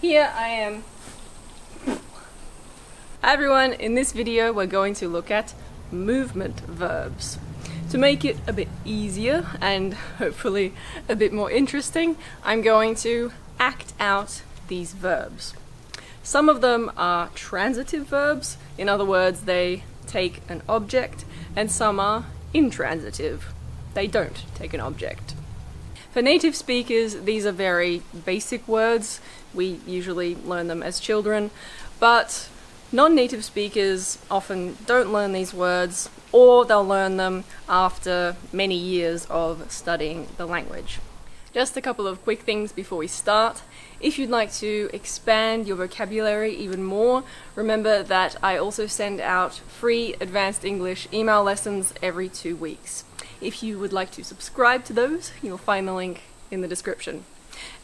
here I am. Hi everyone, in this video we're going to look at movement verbs. To make it a bit easier and hopefully a bit more interesting, I'm going to act out these verbs. Some of them are transitive verbs, in other words they take an object, and some are intransitive, they don't take an object. For native speakers, these are very basic words. We usually learn them as children, but non-native speakers often don't learn these words, or they'll learn them after many years of studying the language. Just a couple of quick things before we start. If you'd like to expand your vocabulary even more, remember that I also send out free advanced English email lessons every 2 weeks. If you would like to subscribe to those, you'll find the link in the description.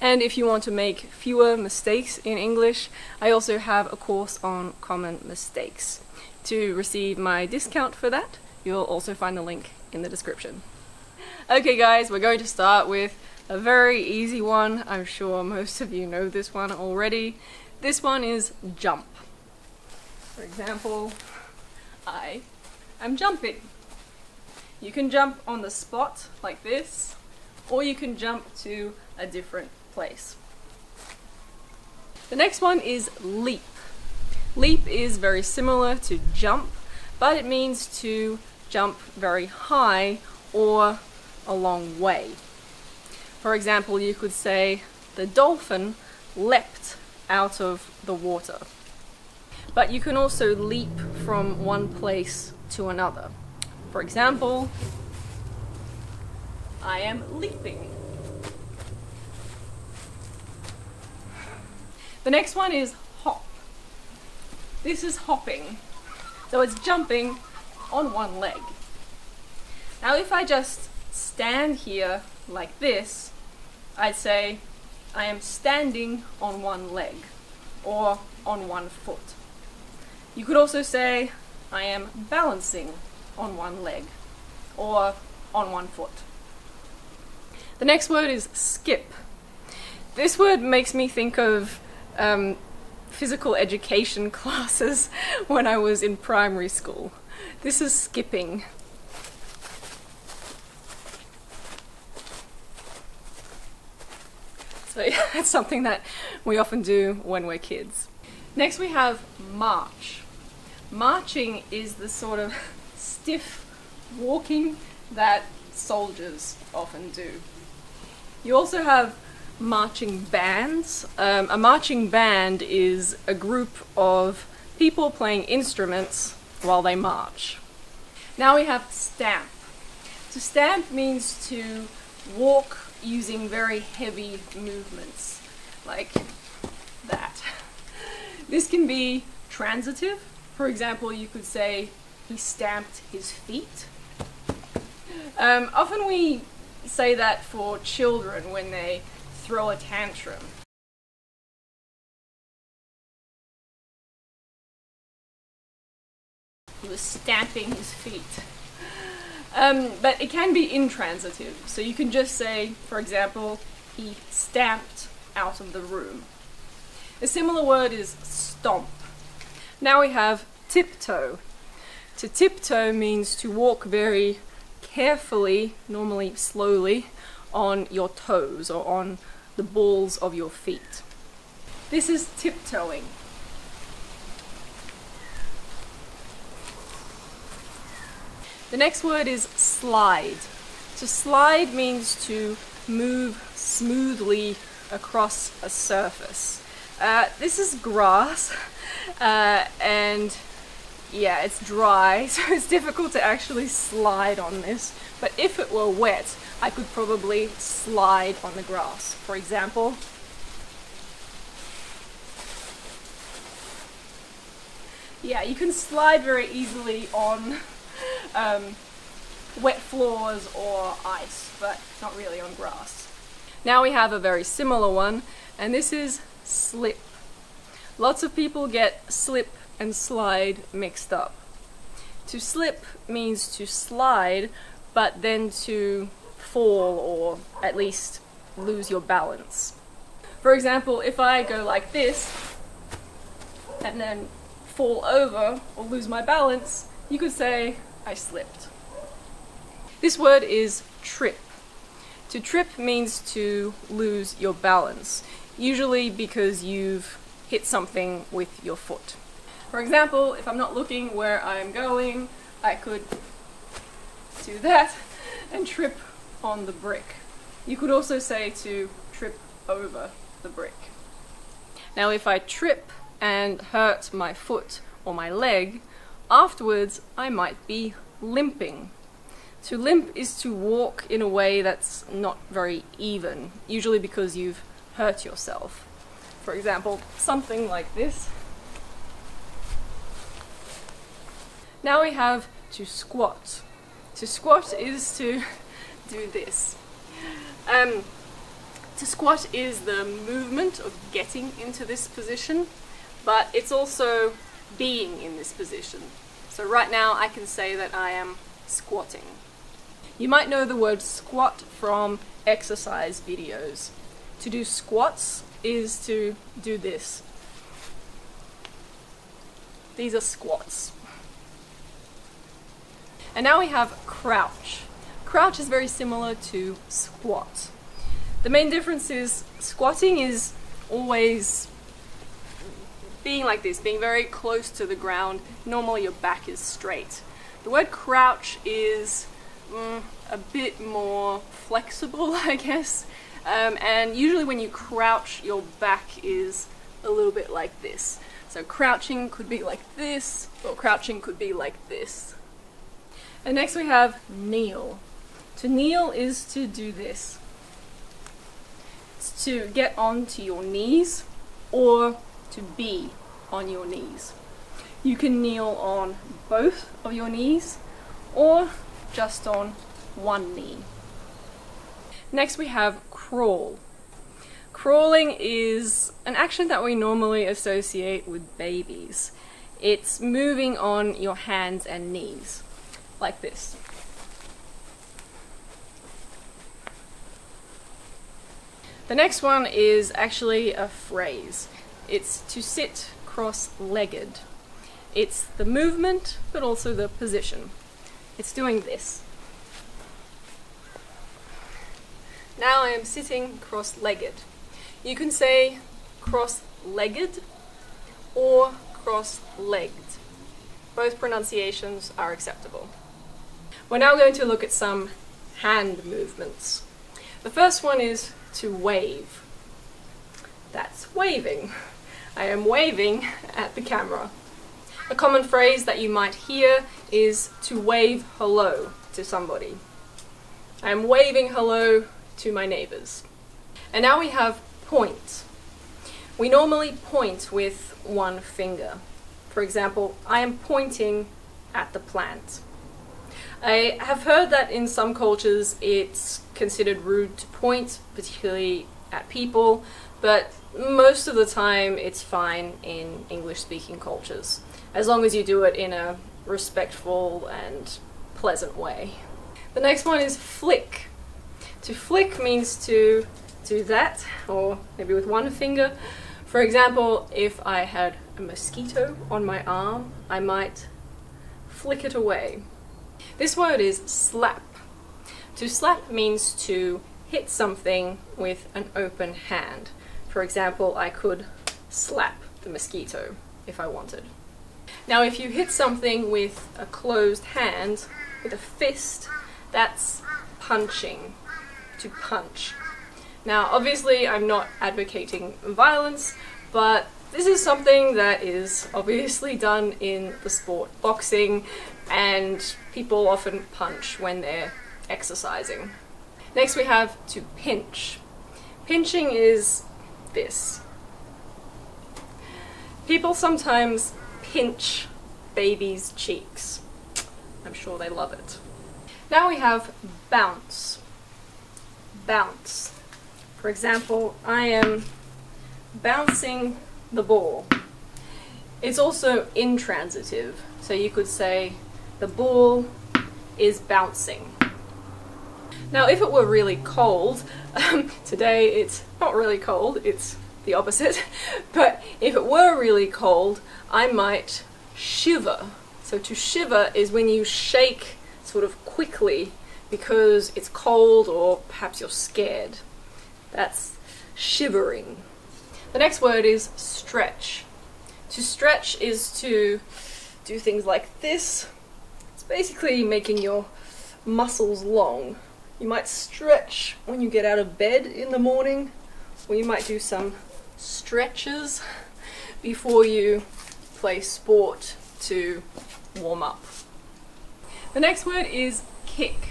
And if you want to make fewer mistakes in English, I also have a course on common mistakes. To receive my discount for that, you'll also find the link in the description. Okay guys, we're going to start with a very easy one. I'm sure most of you know this one already. This one is jump. For example, I am jumping. You can jump on the spot like this, or you can jump to a different place. The next one is leap. Leap is very similar to jump, but it means to jump very high or a long way. For example, you could say, the dolphin leapt out of the water. But you can also leap from one place to another. For example, I am leaping. The next one is hop. This is hopping. So it's jumping on one leg. Now if I just stand here like this, I'd say I am standing on one leg or on one foot. You could also say I am balancing on one leg or on one foot. The next word is skip. This word makes me think of physical education classes when I was in primary school. This is skipping. So yeah, that's something that we often do when we're kids. Next we have march. Marching is the sort of stiff walking that soldiers often do. You also have marching bands. A marching band is a group of people playing instruments while they march. Now we have stamp. To stamp means to walk using very heavy movements, like that. This can be transitive. For example, you could say, he stamped his feet. Often we say that for children when they throw a tantrum. He was stamping his feet. But it can be intransitive, so you can just say, for example, he stamped out of the room. A similar word is stomp. Now we have tiptoe. To tiptoe means to walk very carefully, normally slowly, on your toes or on the balls of your feet. This is tiptoeing. The next word is slide. To slide means to move smoothly across a surface. This is grass, and yeah, it's dry, so it's difficult to actually slide on this, but if it were wet, I could probably slide on the grass. For example, yeah, you can slide very easily on wet floors or ice, but not really on grass. Now we have a very similar one, and this is slip. Lots of people get slip and slide mixed up. To slip means to slide, but then to fall or at least lose your balance. For example, if I go like this and then fall over or lose my balance, you could say I slipped. This word is trip. To trip means to lose your balance, usually because you've hit something with your foot. For example, if I'm not looking where I'm going, I could do that and trip on the brick. You could also say to trip over the brick. Now if I trip and hurt my foot or my leg, afterwards I might be limping. To limp is to walk in a way that's not very even, usually because you've hurt yourself. For example, something like this. Now we have to squat. To squat is to do this. To squat is the movement of getting into this position, but it's also being in this position. So right now I can say that I am squatting. You might know the word squat from exercise videos. To do squats is to do this. These are squats. And now we have crouch. Crouch is very similar to squat. The main difference is squatting is always being like this, being very close to the ground. Normally your back is straight. The word crouch is a bit more flexible, I guess. And usually when you crouch, your back is a little bit like this. So crouching could be like this, or crouching could be like this. And next we have kneel. To kneel is to do this. It's to get onto your knees or to be on your knees. You can kneel on both of your knees or just on one knee. Next we have crawl. Crawling is an action that we normally associate with babies. It's moving on your hands and knees, like this. The next one is actually a phrase. It's to sit cross-legged. It's the movement, but also the position. It's doing this. Now I am sitting cross-legged. You can say cross-legged or cross-legged. Both pronunciations are acceptable. We're now going to look at some hand movements. The first one is to wave. That's waving. I am waving at the camera. A common phrase that you might hear is to wave hello to somebody. I am waving hello to my neighbors. And now we have point. We normally point with one finger. For example, I am pointing at the plant. I have heard that in some cultures it's considered rude to point, particularly at people, but most of the time it's fine in English-speaking cultures, as long as you do it in a respectful and pleasant way. The next one is flick. To flick means to do that, or maybe with one finger. For example, if I had a mosquito on my arm, I might flick it away. This word is slap. To slap means to hit something with an open hand. For example, I could slap the mosquito if I wanted. Now if you hit something with a closed hand, with a fist, that's punching. To punch. Now obviously I'm not advocating violence, but this is something that is obviously done in the sport boxing, and people often punch when they're exercising. Next we have to pinch. Pinching is this. People sometimes pinch babies' cheeks. I'm sure they love it. Now we have bounce. Bounce. For example, I am bouncing the ball. It's also intransitive, so you could say the ball is bouncing. Now if it were really cold, today it's not really cold, it's the opposite, but if it were really cold, I might shiver. So to shiver is when you shake sort of quickly because it's cold or perhaps you're scared. That's shivering. The next word is stretch. To stretch is to do things like this. It's basically making your muscles long. You might stretch when you get out of bed in the morning, or you might do some stretches before you play sport to warm up. The next word is kick.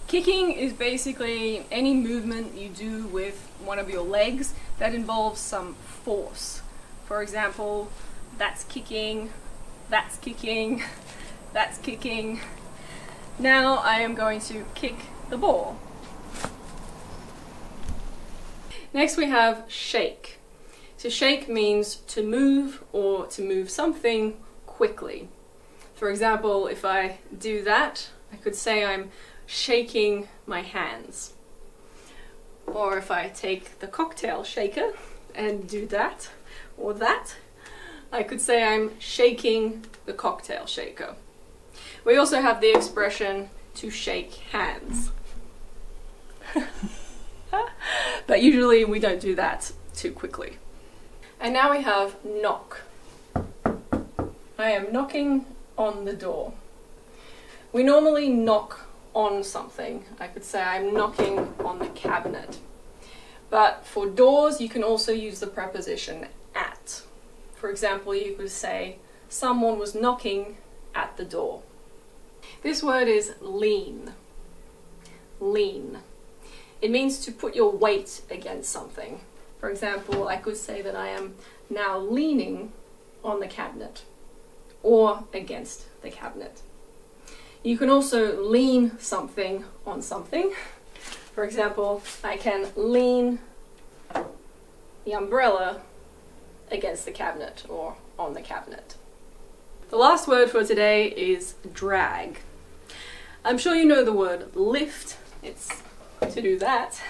Kicking is basically any movement you do with one of your legs that involves some force. For example, that's kicking, that's kicking, that's kicking. Now I am going to kick the ball. Next we have shake. To shake means to move or to move something quickly. For example, if I do that, I could say I'm shaking my hands. Or if I take the cocktail shaker and do that or that, I could say I'm shaking the cocktail shaker. We also have the expression to shake hands. But usually we don't do that too quickly. And now we have knock. I am knocking on the door. We normally knock on something. I could say I'm knocking on the cabinet. But for doors you can also use the preposition at. For example, you could say someone was knocking at the door. This word is lean. Lean. It means to put your weight against something. For example, I could say that I am now leaning on the cabinet or against the cabinet. You can also lean something on something. For example, I can lean the umbrella against the cabinet or on the cabinet. The last word for today is drag. I'm sure you know the word lift. It's to do that.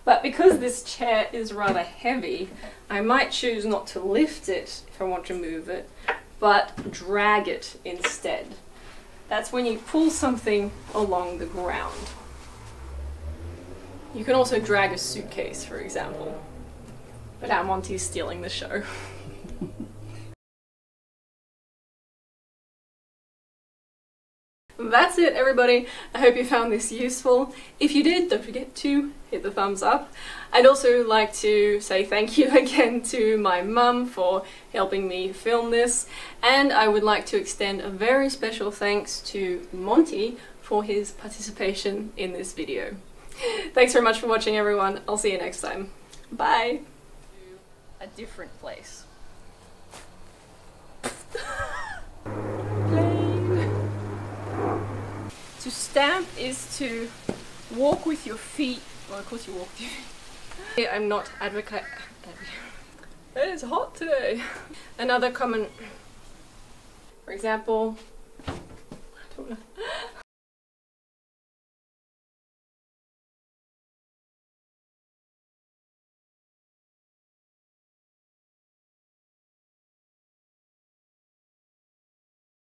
But because this chair is rather heavy, I might choose not to lift it if I want to move it, but drag it instead. That's when you pull something along the ground. You can also drag a suitcase, for example. But now Monty's stealing the show. That's it, everybody. I hope you found this useful. If you did, don't forget to hit the thumbs up. I'd also like to say thank you again to my mum for helping me film this, and I would like to extend a very special thanks to Monty for his participation in this video. Thanks very much for watching, everyone. I'll see you next time. Bye! A different place. To stamp is to walk with your feet. Well, of course you walk with your feet. I'm not advocating. It is hot today. Another common, for example, I don't know.